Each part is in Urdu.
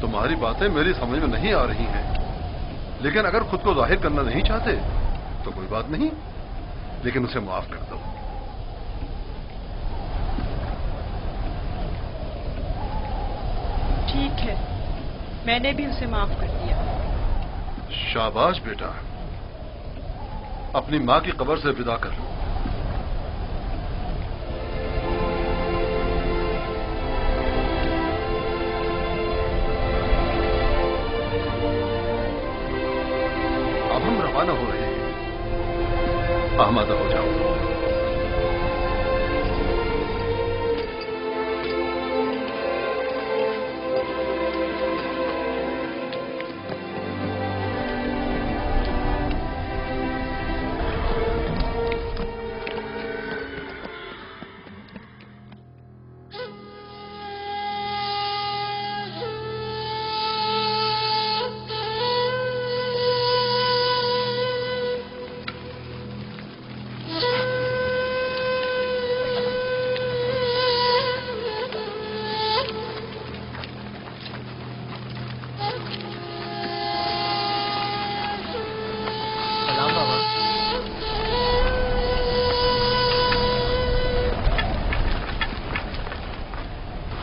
تمہاری باتیں میری سمجھ میں نہیں آ رہی ہیں، لیکن اگر خود کو ظاہر کرنا نہیں چاہتے تو کوئی بات نہیں، لیکن اسے معاف کر دو۔ ٹھیک ہے، میں نے بھی اسے معاف کر دیا۔ شاباش بیٹا، اپنی ماں کی قبر سے ودا کر لو۔ اب ہم روانہ ہو رہے ہیں، آمادہ ہو جاؤ۔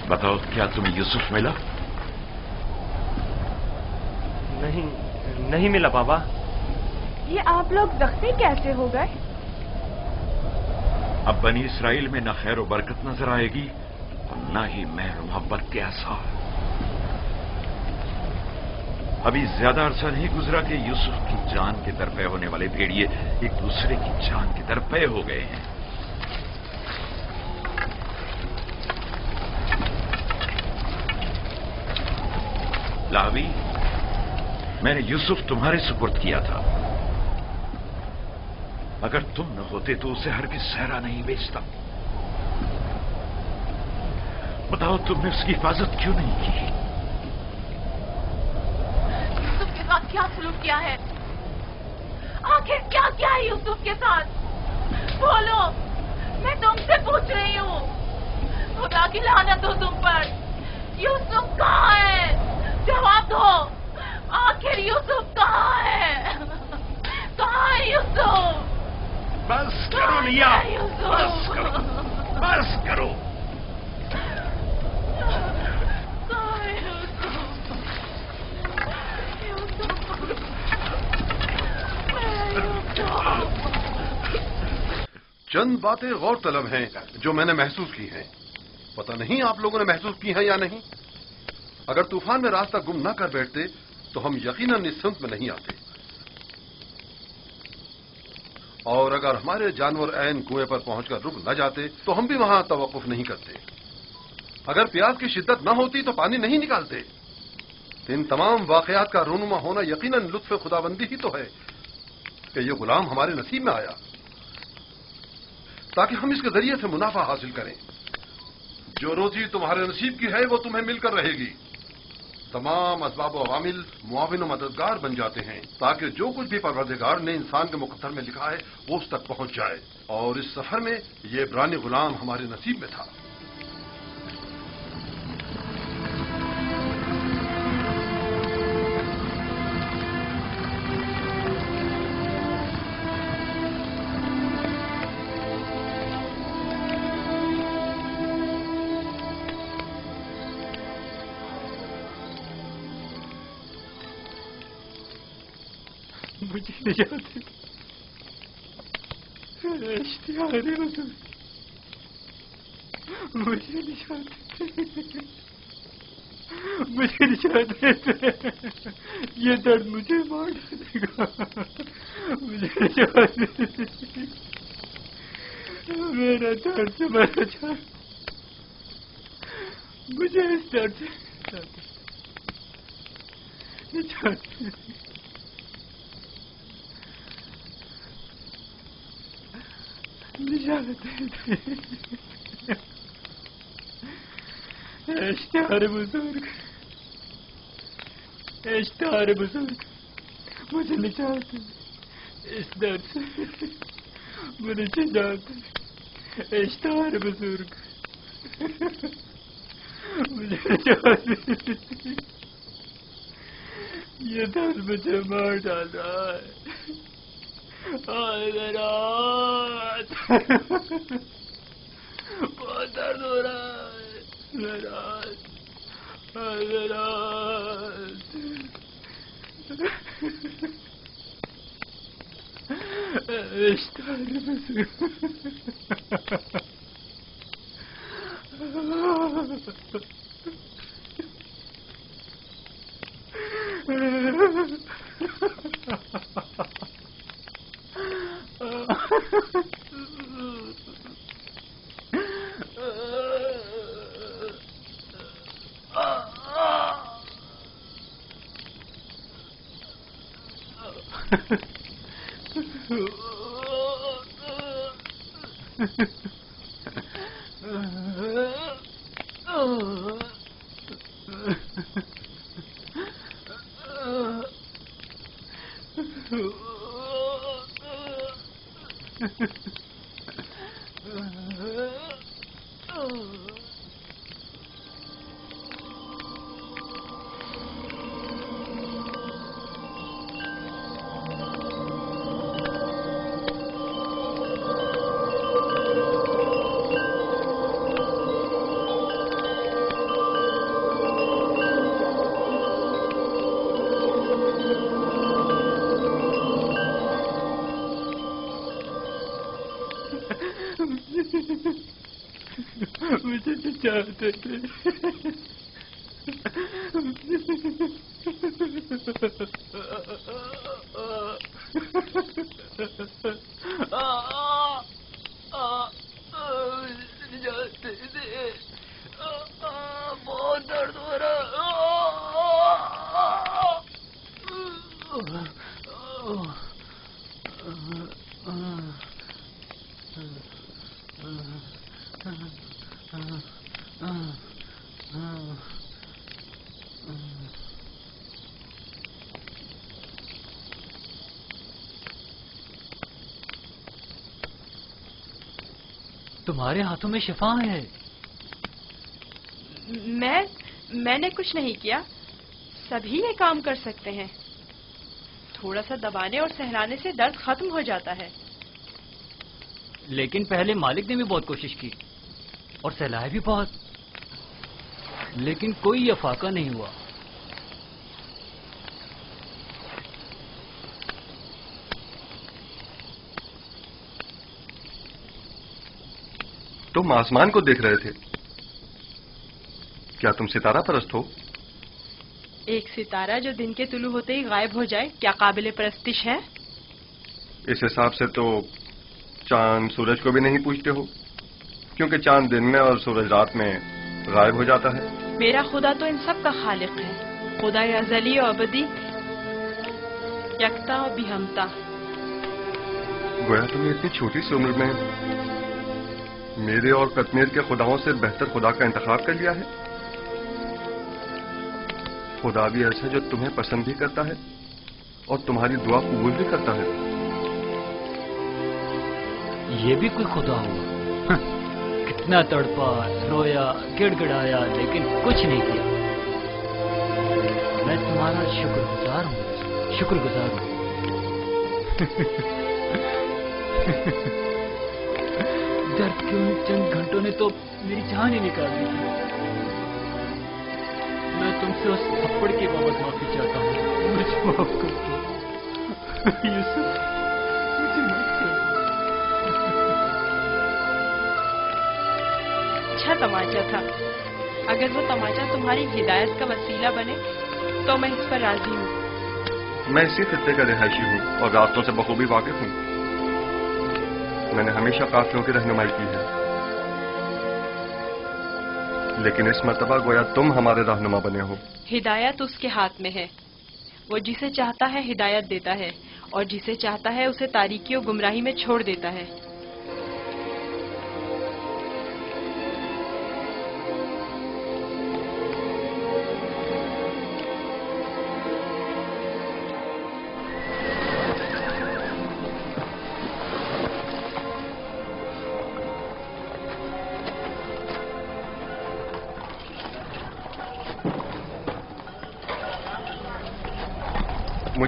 بتاؤ، کیا تمہیں یوسف ملا؟ نہیں ملا بابا۔ یہ آپ لوگ زخمی کیسے ہو گئے؟ اب بنی اسرائیل میں نہ خیر و برکت نظر آئے گی اور نہ ہی مہر و محبت کے آثار۔ ابھی زیادہ عرصہ نہیں گزرا کہ یوسف کی جان کے درپے ہونے والے بھیڑیے ایک دوسرے کی جان کے درپے ہو گئے ہیں۔ لاوی، میں نے یوسف تمہارے سپرد کیا تھا، اگر تم نہ ہوتے تو اسے ہرگز صحرا نہیں بیچتا۔ بتاؤ، تم نے اس کی حفاظت کیوں نہیں کی؟ یوسف کے ساتھ کیا سلوک کیا ہے؟ آخر کیا کیا ہے یوسف کے ساتھ؟ بولو، میں تم سے پوچھ رہی ہوں۔ خدا کی لعنت ہو تم پر۔ یوسف کہاں ہے؟ جواب دو، آخر یوسف کہاں ہے؟ کہاں ہے یوسف؟ بس کرو لیا، بس کرو، بس کرو۔ کہاں ہے یوسف؟ چند باتیں غور طلب ہیں جو میں نے محسوس کی ہیں، پتہ نہیں آپ لوگوں نے محسوس کی ہیں یا نہیں۔ اگر طوفان میں راستہ گم نہ کر بیٹھتے تو ہم یقیناً اس سمت میں نہیں آتے، اور اگر ہمارے جانور عین کنویں پر پہنچ کر رک نہ جاتے تو ہم بھی وہاں توقف نہیں کرتے۔ اگر پیاس کی شدت نہ ہوتی تو پانی نہیں نکالتے۔ ان تمام واقعات کا رونما ہونا یقیناً لطف خداوندی ہی تو ہے کہ یہ غلام ہمارے نصیب میں آیا تاکہ ہم اس کے ذریعے سے منافع حاصل کریں۔ جو روزی تمہارے نصیب کی ہے وہ تمہیں مل کر رہے گی۔ تمام اسباب و عوامل معاون و مددگار بن جاتے ہیں تاکہ جو کچھ بھی پروردگار نے انسان کے مقدر میں لکھا ہے وہ اس تک پہنچ جائے، اور اس سفر میں یہ عبرانی غلام ہمارے نصیب میں تھا۔ مجھے نجات دے، اشتہار حضور، مجھے نجات دے، مجھے نجات دے، یہ درد مجھے مار ڈالے گا، مجھے نجات دے، میرا درد سے مرنا چاہ، مجھے اس درد سے نجات دے۔ اشتہار بزرگ، اشتہار بزرگ، مجھے نجات دے، اس درد سے مجھے نجات دے، اشتہار بزرگ، مجھے نجات دے۔ یہ درد مجھے مار ڈال رہا ہے. رات بہت درد ہو رہا ہے. رات مجھے تو چاہتے تھے. بہت درد ہو رہا. تمہارے ہاتھوں میں شفا ہے. میں نے کچھ نہیں کیا. سبھی یہ کام کر سکتے ہیں. تھوڑا سا دبانے اور سہلانے سے درد ختم ہو جاتا ہے. لیکن پہلے مالک نے بھی بہت کوشش کی اور سہلایا بھی بہت، لیکن کوئی افاقہ نہیں ہوا. تم آسمان کو دیکھ رہے تھے. کیا تم ستارہ پرست ہو؟ ایک ستارہ جو دن کے طلوع ہوتے ہی غائب ہو جائے کیا قابل پرستش ہے؟ اس حساب سے تو چاند سورج کو بھی نہیں پوچھتے ہو، کیونکہ چاند دن میں اور سورج رات میں غائب ہو جاتا ہے. میرا خدا تو ان سب کا خالق ہے. خدا ازلی و ابدی، یکتا و بہمتا. گویا تم نے اتنی چھوٹی سی عمر میں میرے اور قطمیر کے خداؤں سے بہتر خدا کا انتخاب کر لیا ہے. خدا بھی ایسا جو تمہیں پسند بھی کرتا ہے اور تمہاری دعا قبول بھی کرتا ہے. یہ بھی کوئی خدا ہوا؟ کتنا تڑپا، رویا، گڑ گڑایا، لیکن کچھ نہیں کیا. میں تمہارا شکر گزار ہوں، شکر گزار ہوں. درد کے ان چند گھنٹوں نے تو میری جان ہی نکال دی تھی. میں تم سے اس تھپڑ کے بابت معافی چاہتا ہوں. مجھے معاف کر دو یوسف، مجھے معاف کر دو. اچھا تماچا تھا. اگر وہ تماچا تمہاری ہدایت کا وسیلہ بنے تو میں اس پر راضی ہوں. میں اسی خطے کا رہائشی ہوں اور راستوں سے بخوبی واقف ہوں. میں نے ہمیشہ قافلوں کی رہنمائی کی ہے، لیکن اس مرتبہ گویا تم ہمارے رہنما بنے ہو. ہدایت اس کے ہاتھ میں ہے. وہ جسے چاہتا ہے ہدایت دیتا ہے اور جسے چاہتا ہے اسے تاریکی و گمراہی میں چھوڑ دیتا ہے.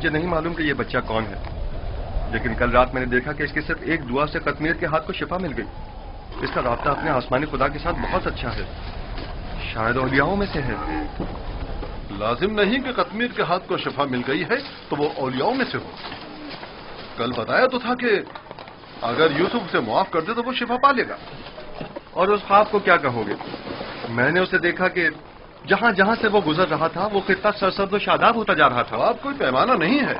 مجھے نہیں معلوم کہ یہ بچہ کون ہے، لیکن کل رات میں نے دیکھا کہ اس کی صرف ایک دعا سے قطمیر کے ہاتھ کو شفا مل گئی۔ اس کا رابطہ اپنے آسمانی خدا کے ساتھ بہت اچھا ہے، شاید اولیاؤں میں سے ہے۔ لازم نہیں کہ قطمیر کے ہاتھ کو شفا مل گئی ہے تو وہ اولیاؤں میں سے ہو۔ کل بتایا تو تھا کہ اگر یوسف اسے معاف کر دے تو وہ شفا پا لے گا۔ اور اس خواب کو کیا کہو گے؟ میں نے اسے دیکھا کہ جہاں جہاں سے وہ گزر رہا تھا وہ خطہ سرسبز و شاداب ہوتا جا رہا تھا۔ خواب کوئی پیمانہ نہیں ہے۔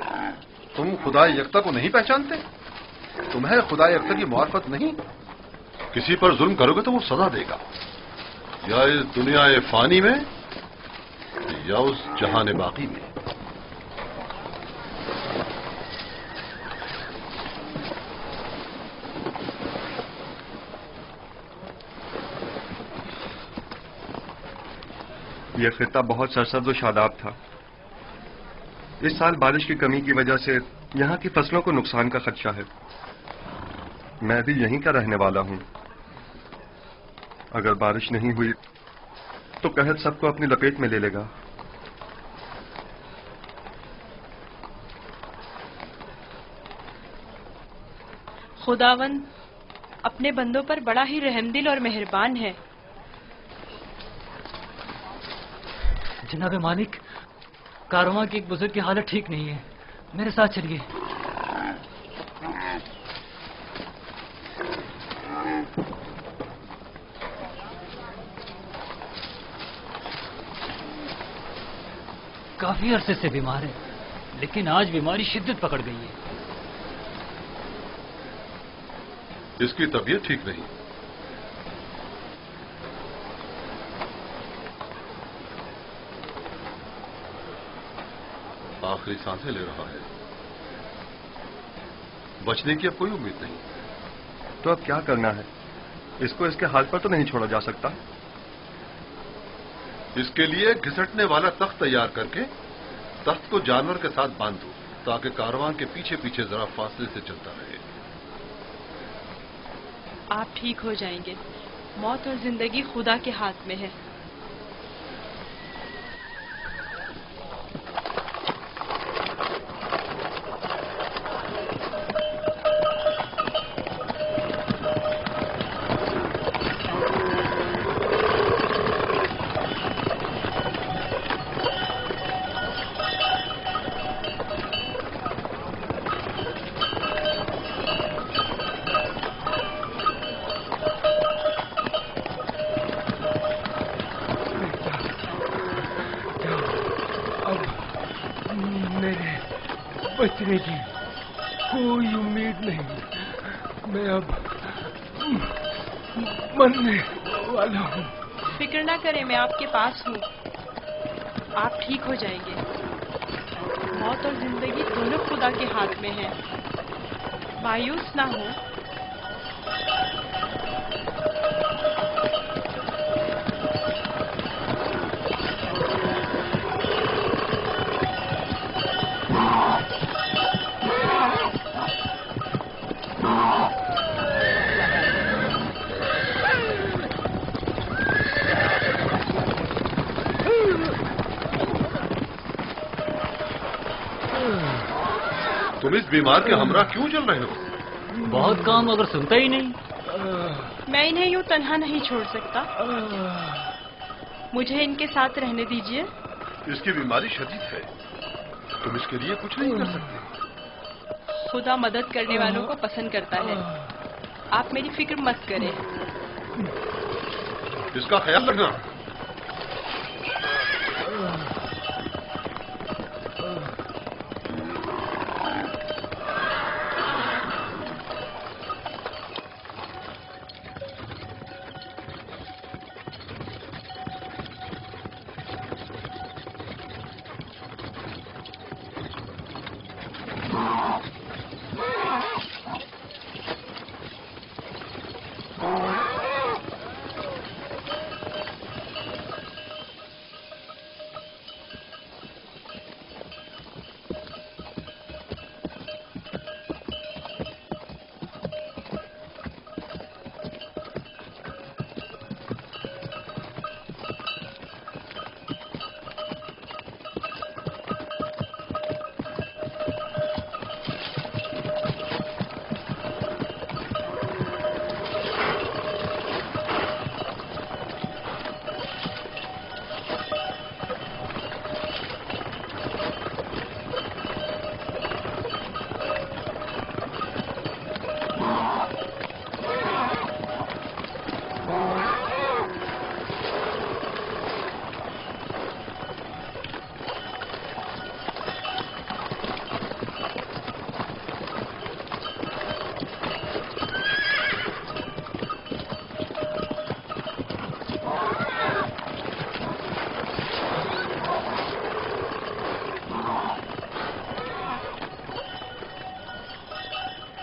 تم خدا یکتا کو نہیں پہچانتے؟ تمہیں خدا یکتا کی معرفت نہیں؟ کسی پر ظلم کرو گے تو وہ سزا دے گا، یا اس دنیا فانی میں یا اس جہان باقی میں۔ یہ خطہ بہت سرسبز و شاداب تھا۔ اس سال بارش کی کمی کی وجہ سے یہاں کی فصلوں کو نقصان کا خدشہ ہے۔ میں بھی یہیں کا رہنے والا ہوں۔ اگر بارش نہیں ہوئی تو قحط سب کو اپنی لپیٹ میں لے لے گا۔ خداوند اپنے بندوں پر بڑا ہی رحم دل اور مہربان ہے۔ جناب مالک، کارواں کے ایک بزرگ کی حالت ٹھیک نہیں ہے، میرے ساتھ چلیے۔ کافی عرصے سے بیمار ہے، لیکن آج بیماری شدت پکڑ گئی ہے۔ اس کی طبیعت ٹھیک نہیں۔ آخری سانسیں لے رہا ہے، بچنے کی اب کوئی امید نہیں۔ تو اب کیا کرنا ہے؟ اس کو اس کے حال پر تو نہیں چھوڑا جا سکتا۔ اس کے لیے گھسٹنے والا تخت تیار کر کے تخت کو جانور کے ساتھ باندھ دو تاکہ کارواں کے پیچھے پیچھے ذرا فاصلے سے چلتا رہے۔ آپ ٹھیک ہو جائیں گے۔ موت اور زندگی خدا کے ہاتھ میں ہے۔ بچنے کی کوئی امید نہیں، میں اب مرنے والا ہوں۔ فکر نہ کریں، میں آپ کے پاس ہوں، آپ ٹھیک ہو جائیں گے۔ موت اور زندگی دونوں خدا کے ہاتھ میں ہیں، مایوس نہ ہو۔ تم اس بیمار کے ہمراہ کیوں چل رہے ہو؟ بہت کام اگر سنتا ہی نہیں۔ میں انہیں یوں تنہا نہیں چھوڑ سکتا، مجھے ان کے ساتھ رہنے دیجیے۔ اس کی بیماری شدید ہے، تم اس کے لیے کچھ نہیں کر سکتے۔ خدا مدد کرنے والوں کو پسند کرتا ہے، آپ میری فکر مت کریں۔ اس کا خیال رکھنا۔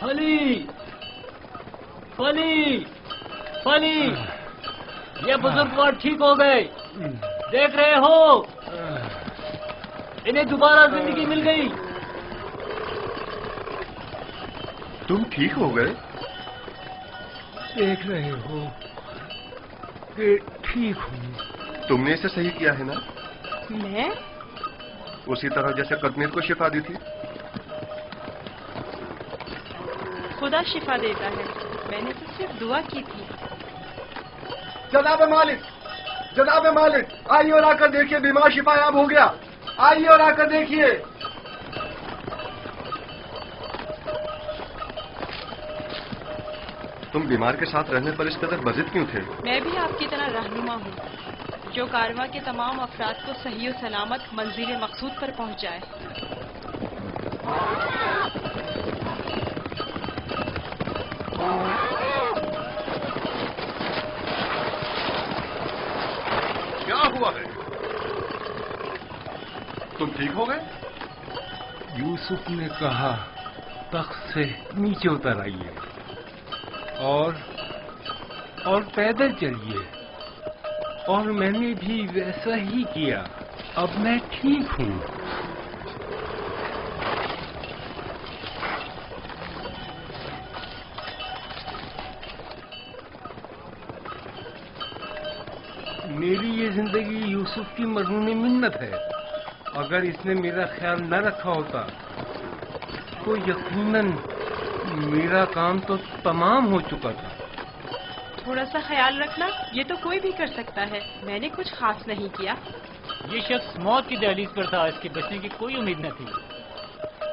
فلی فلی فلی یہ بزرگوار ٹھیک ہو گئے، دیکھ رہے ہو انہیں دوبارہ زندگی مل گئی۔ تم ٹھیک ہو گئے؟ دیکھ رہے ہو کہ ٹھیک ہوں۔ تم نے اسے صحیح کیا ہے نا؟ میں؟ اسی طرح جیسے قطمیر کو شفا دی تھی۔ خدا شفا دیتا ہے، میں نے تو صرف دعا کی تھی۔ جناب مالک، جناب مالک، آئیے اور آ کر دیکھیے بیمار شفا یاب ہو گیا، آئیے اور آ کر دیکھیے۔ تم بیمار کے ساتھ رہنے پر اس قدر بضد کیوں تھے؟ میں بھی آپ کی طرح رہنما ہوں، جو کارواں کے تمام افراد کو صحیح و سلامت منزل مقصود پر پہنچائے۔ کیا ہوا ہے؟ تم ٹھیک ہو گئے؟ یوسف نے کہا تخت سے نیچے اتر آئیے اور پیدل چلیے، اور میں نے بھی ویسا ہی کیا۔ اب میں ٹھیک ہوں۔ میری یہ زندگی یوسف کی مرہون منت ہے۔ اگر اس نے میرا خیال نہ رکھا ہوتا تو یقیناً میرا کام تو تمام ہو چکا تھا۔ تھوڑا سا خیال رکھنا یہ تو کوئی بھی کر سکتا ہے، میں نے کچھ خاص نہیں کیا۔ یہ شخص موت کی دہلیز پر تھا، اس کے بچنے کی کوئی امید نہ تھی۔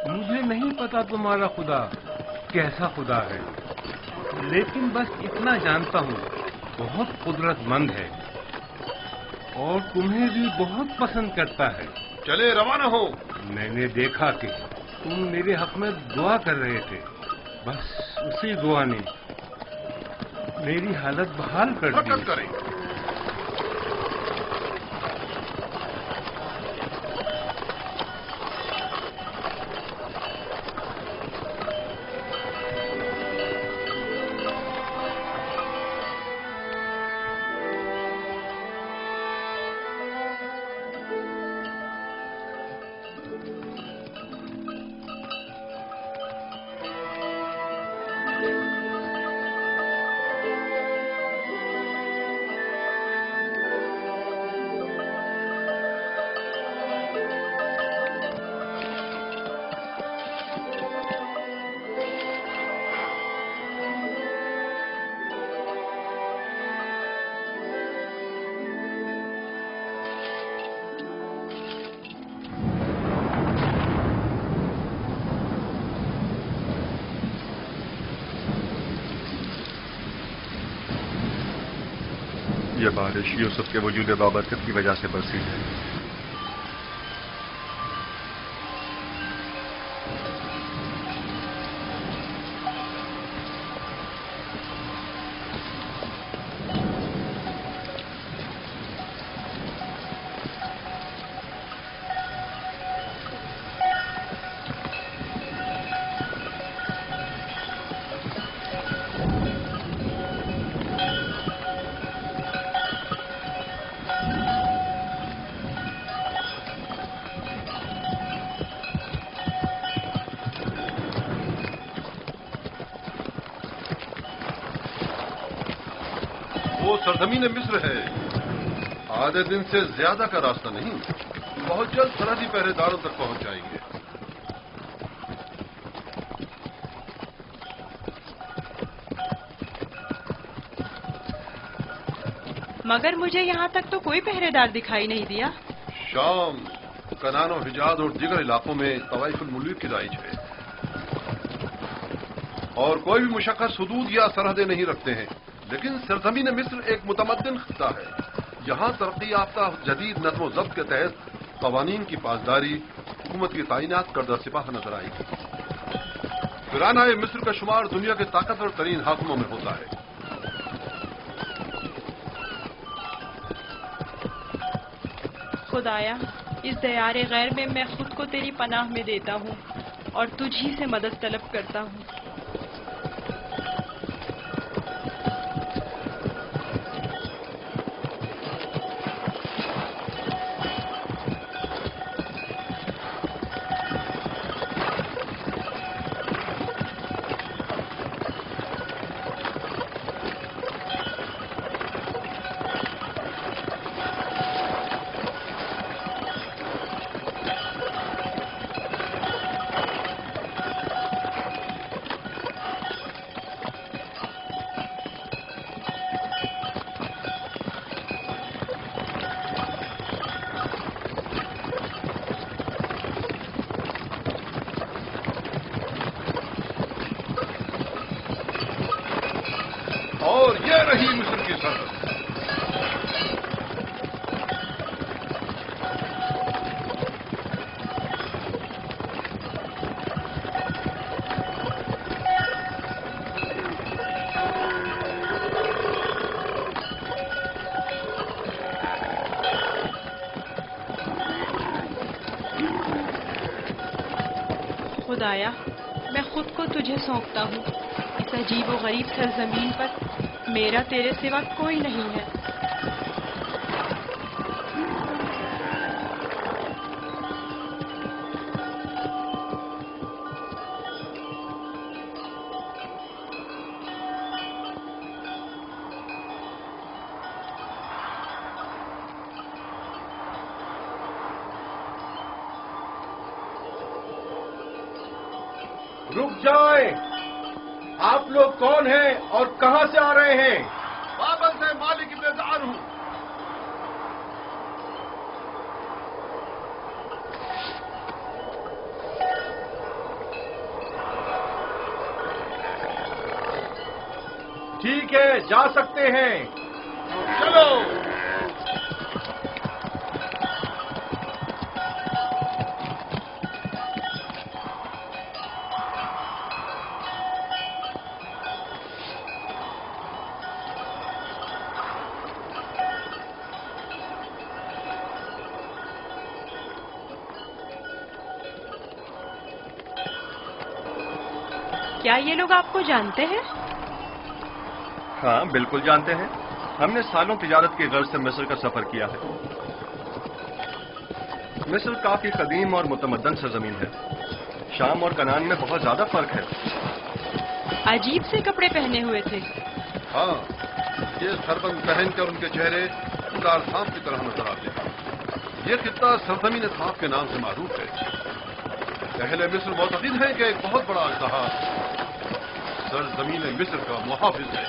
مجھے نہیں پتا تمہارا خدا کیسا خدا ہے، لیکن بس اتنا جانتا ہوں بہت قدرت مند ہے اور تمہیں بھی بہت پسند کرتا ہے۔ چلے روانہ ہو۔ میں نے دیکھا کہ تم میرے حق میں دعا کر رہے تھے، بس اسی دعا نے میری حالت بحال کر دی۔ حرکت کریں۔ یہ بارش یوسف کے وجود بابرکت کی وجہ سے برسی ہے۔ وہ سرزمین مصر ہے، آدھے دن سے زیادہ کا راستہ نہیں، بہت جلد سرحدی پہرے داروں تک پہنچ جائیں گے۔ مگر مجھے یہاں تک تو کوئی پہرے دار دکھائی نہیں دیا۔ شام، کنان و حجاز اور دیگر علاقوں میں طوائف الملوک کی رائج ہے، اور کوئی بھی مشخص حدود یا سرحدیں نہیں رکھتے ہیں، لیکن سرزمین مصر ایک متمدن خطہ ہے۔ یہاں ترقی یافتہ جدید نظم و ضبط کے تحت قوانین کی پاسداری، حکومت کی تعینات کردہ سپاہ نظر آئے گی۔ فرعونہ مصر کا شمار دنیا کے طاقتور ترین حاکموں میں ہوتا ہے۔ خدایا، اس دیار غیر میں خود کو تیری پناہ میں دیتا ہوں اور تجھ ہی سے مدد طلب کرتا ہوں۔ رہی مصر کی سرحد۔ خدایا، میں خود کو تجھے سونپتا ہوں۔ اس عجیب و غریب سرزمین پر میرا تیرے سوا کوئی نہیں ہے۔ رک جائیں! آپ لوگ کون ہیں اور کہاں سے آ رہے ہیں؟ بابل سے مالک ابن زعر ہوں۔ ٹھیک ہے، جا سکتے ہیں۔ چلو۔ کیا یہ لوگ آپ کو جانتے ہیں؟ ہاں بالکل جانتے ہیں، ہم نے سالوں تجارت کی غرض سے مصر کا سفر کیا ہے۔ مصر کافی قدیم اور متمدن سرزمین ہے، شام اور کنعان میں بہت زیادہ فرق ہے۔ عجیب سے کپڑے پہنے ہوئے تھے۔ ہاں، یہ سربند پہن کر ان کے چہرے کار سانپ کی طرح نظر آتے ہیں۔ یہ خطہ سرزمین صاف کے نام سے معروف ہے۔ اہل مصر معتقد ہیں کہ ایک بہت بڑا اژدہا سرزمین مصر کا محافظ ہے۔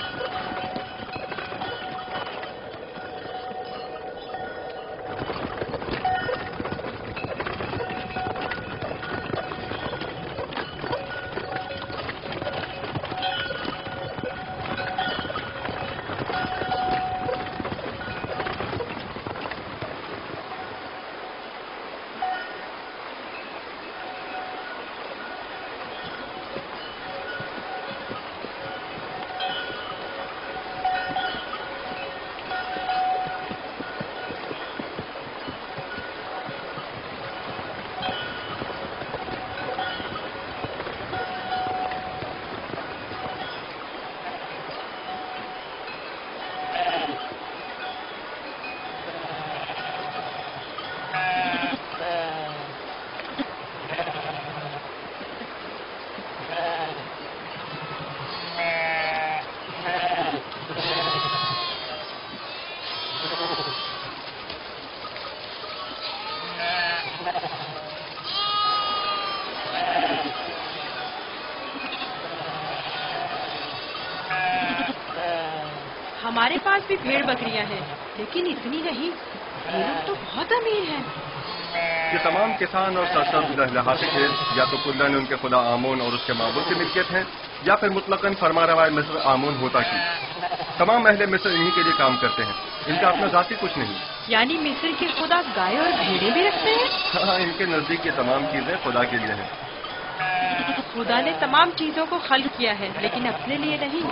ہمارے پاس بھی بھیڑ بکریاں ہیں، لیکن اتنی نہیں۔ یہ لوگ تو بہت امیر ہیں۔ یہ تمام کسان اور سرسبز لہلاتے کھیت یا تو کلن ان کے خدا آمون اور اس کے معبود کی ملکیت ہیں، یا پھر مطلقاً فرما روا مصر آمون ہوتا کی۔ تمام اہل مصر انہی کے لیے کام کرتے ہیں، ان کا اپنا ذاتی کچھ نہیں۔ یعنی مصر کے خدا گائے اور بھیڑیں بھی رکھتے ہیں؟ ہاں، ان کے نزدیک یہ تمام چیزیں خدا کے لیے ہیں۔ خدا نے تمام چیزوں کو خلق کیا ہے، لیکن اپنے لیے نہیں۔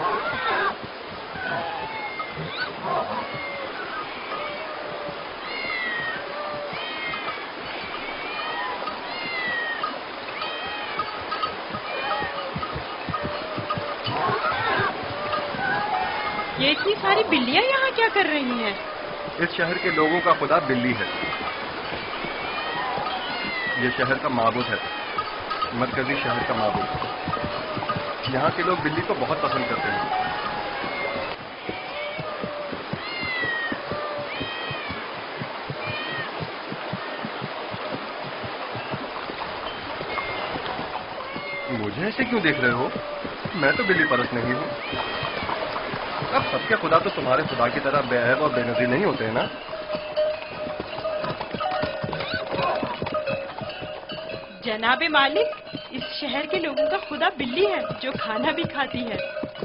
یہ اتنی ساری بلیاں یہاں کیا کر رہی ہیں؟ اس شہر کے لوگوں کا خدا بلی ہے۔ یہ شہر کا معبود ہے، مرکزی شہر کا معبود۔ یہاں کے لوگ بلی کو بہت پسند کرتے ہیں۔ مجھے ایسے کیوں دیکھ رہے ہو؟ میں تو بلی پرست نہیں ہوں۔ اب سب کے خدا تو تمہارے خدا کی طرح بے عیب اور بے نظیر نہیں ہوتے ہیں نا؟ جناب مالک، اس شہر کے لوگوں کا خدا بلی ہے جو کھانا بھی کھاتی ہے۔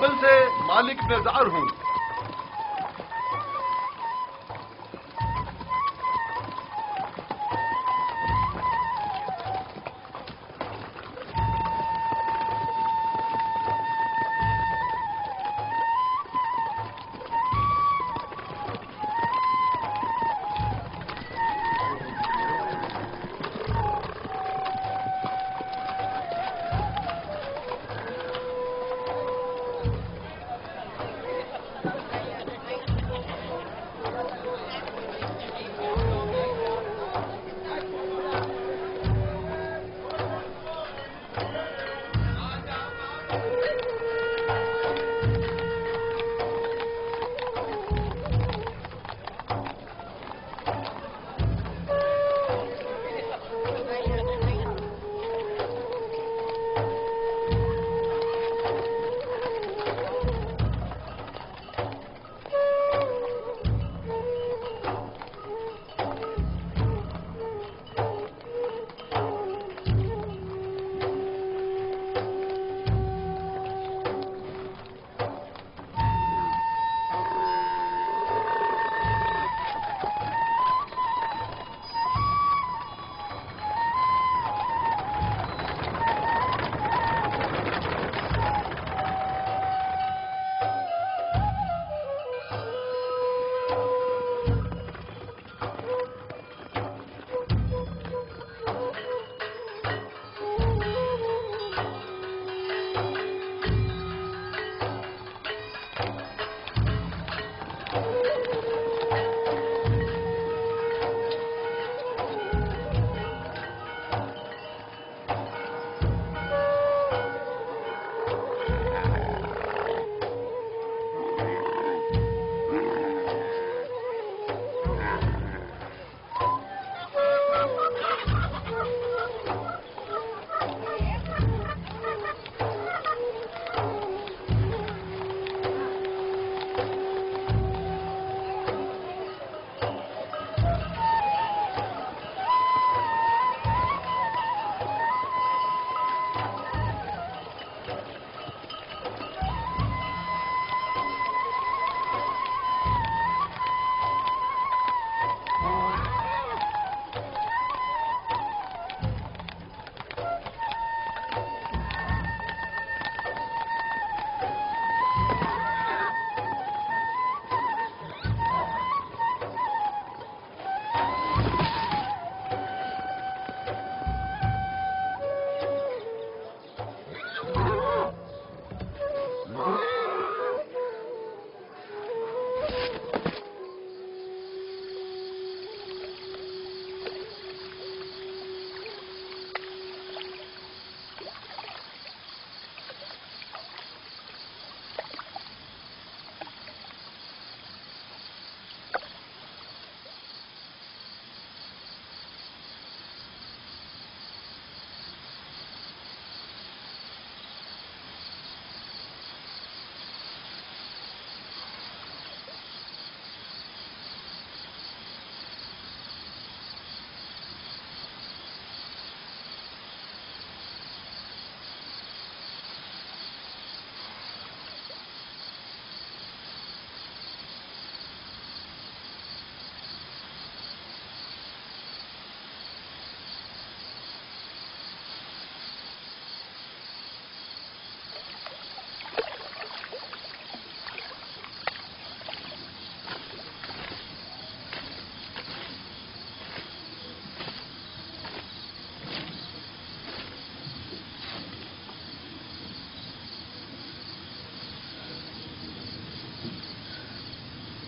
بابل سے مالک نظار ہوں.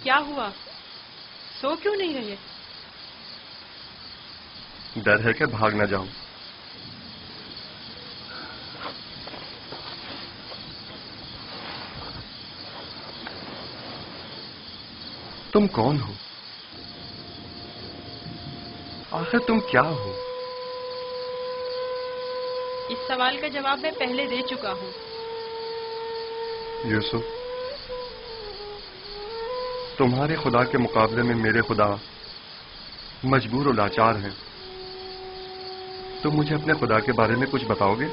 کیا ہوا؟ سو کیوں نہیں رہے؟ ڈر ہے کہ بھاگ نہ جاؤں. تم کون ہو؟ آخر تم کیا ہو؟ اس سوال کا جواب میں پہلے دے چکا ہوں. یوسف، تمہارے خدا کے مقابلے میں میرے خدا مجبور و لاچار ہیں. تم مجھے اپنے خدا کے بارے میں کچھ بتاؤ گے؟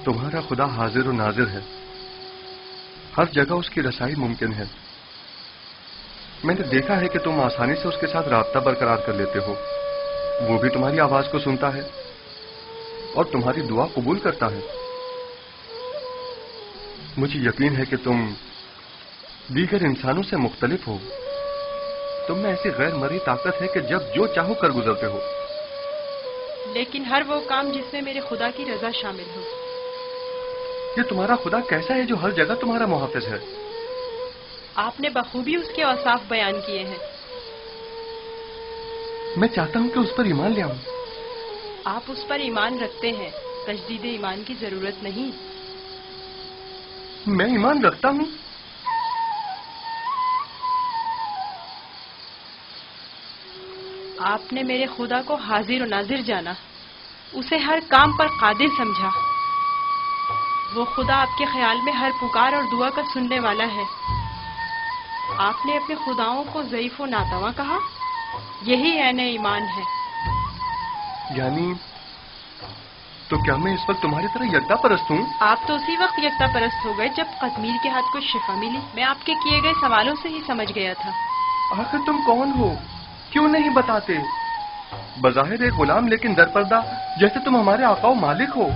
تمہارا خدا حاضر و ناظر ہے، ہر جگہ اس کی رسائی ممکن ہے۔ میں نے دیکھا ہے کہ تم آسانی سے اس کے ساتھ رابطہ برقرار کر لیتے ہو، وہ بھی تمہاری آواز کو سنتا ہے اور تمہاری دعا قبول کرتا ہے۔ مجھے یقین ہے کہ تم دیگر انسانوں سے مختلف ہو، تم میں ایسی غیر مرئی طاقت ہے کہ جب جو چاہو کر گزرتے ہو۔ لیکن ہر وہ کام جس میں میرے خدا کی رضا شامل ہو۔ یہ تمہارا خدا کیسا ہے جو ہر جگہ تمہارا محافظ ہے؟ آپ نے بخوبی اس کے اوصاف بیان کیے ہیں۔ میں چاہتا ہوں کہ اس پر ایمان لے آؤں۔ آپ اس پر ایمان رکھتے ہیں، تجدید ایمان کی ضرورت نہیں۔ میں ایمان رکھتا ہوں۔ آپ نے میرے خدا کو حاضر و ناظر جانا، اسے ہر کام پر قادر سمجھا۔ وہ خدا آپ کے خیال میں ہر پکار اور دعا کا سننے والا ہے۔ آپ نے اپنے خداؤں کو ضعیف و ناتواں کہا، یہی عین ایمان ہے۔ یعنی تو کیا میں اس وقت تمہاری طرح یکتا پرست ہوں؟ آپ تو اسی وقت یکتا پرست ہو گئے جب قزمیر کے ہاتھ کو شفا ملی۔ میں آپ کے کیے گئے سوالوں سے ہی سمجھ گیا تھا۔ آخر تم کون ہو؟ کیوں نہیں بتاتے؟ بظاہر ایک غلام لیکن در پردہ جیسے تم ہمارے آقا و مالک ہو۔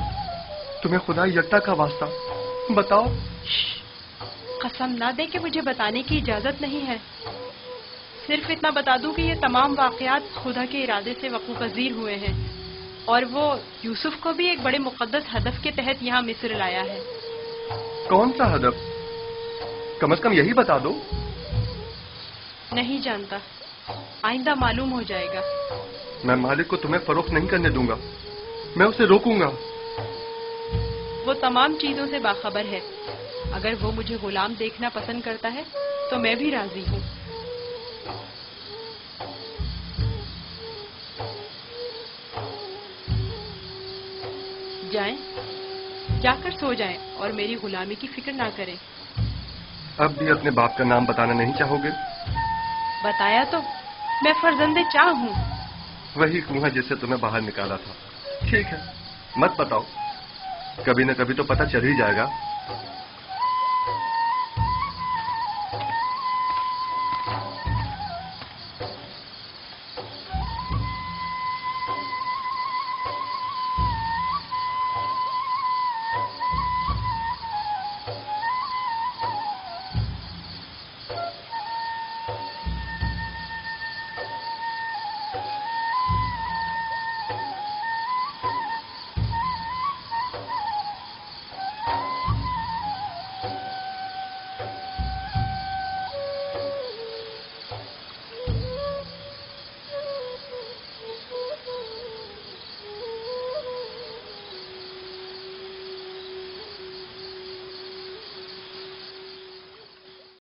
تمہیں خدا یکتا کا واسطہ، بتاؤ۔ قسم نہ دے کہ مجھے بتانے کی اجازت نہیں ہے۔ صرف اتنا بتا دوں کہ یہ تمام واقعات خدا کے ارادے سے وقوع پذیر ہوئے ہیں، اور وہ یوسف کو بھی ایک بڑے مقدس ہدف کے تحت یہاں مصر لایا ہے۔ کون سا ہدف؟ کم از کم یہی بتا دو۔ نہیں جانتا، آئندہ معلوم ہو جائے گا۔ میں مالک کو تمہیں فروخت نہیں کرنے دوں گا، میں اسے روکوں گا۔ وہ تمام چیزوں سے باخبر ہے۔ اگر وہ مجھے غلام دیکھنا پسند کرتا ہے تو میں بھی راضی ہوں۔ جائیں، جا کر سو جائیں اور میری غلامی کی فکر نہ کریں۔ اب بھی اپنے باپ کا نام بتانا نہیں چاہو گے؟ بتایا تو، میں فرزند چاہ ہوں۔ وہی کنواں جس سے تمہیں باہر نکالا تھا۔ ٹھیک ہے، مت بتاؤ، کبھی نہ کبھی تو پتہ چل ہی جائے گا۔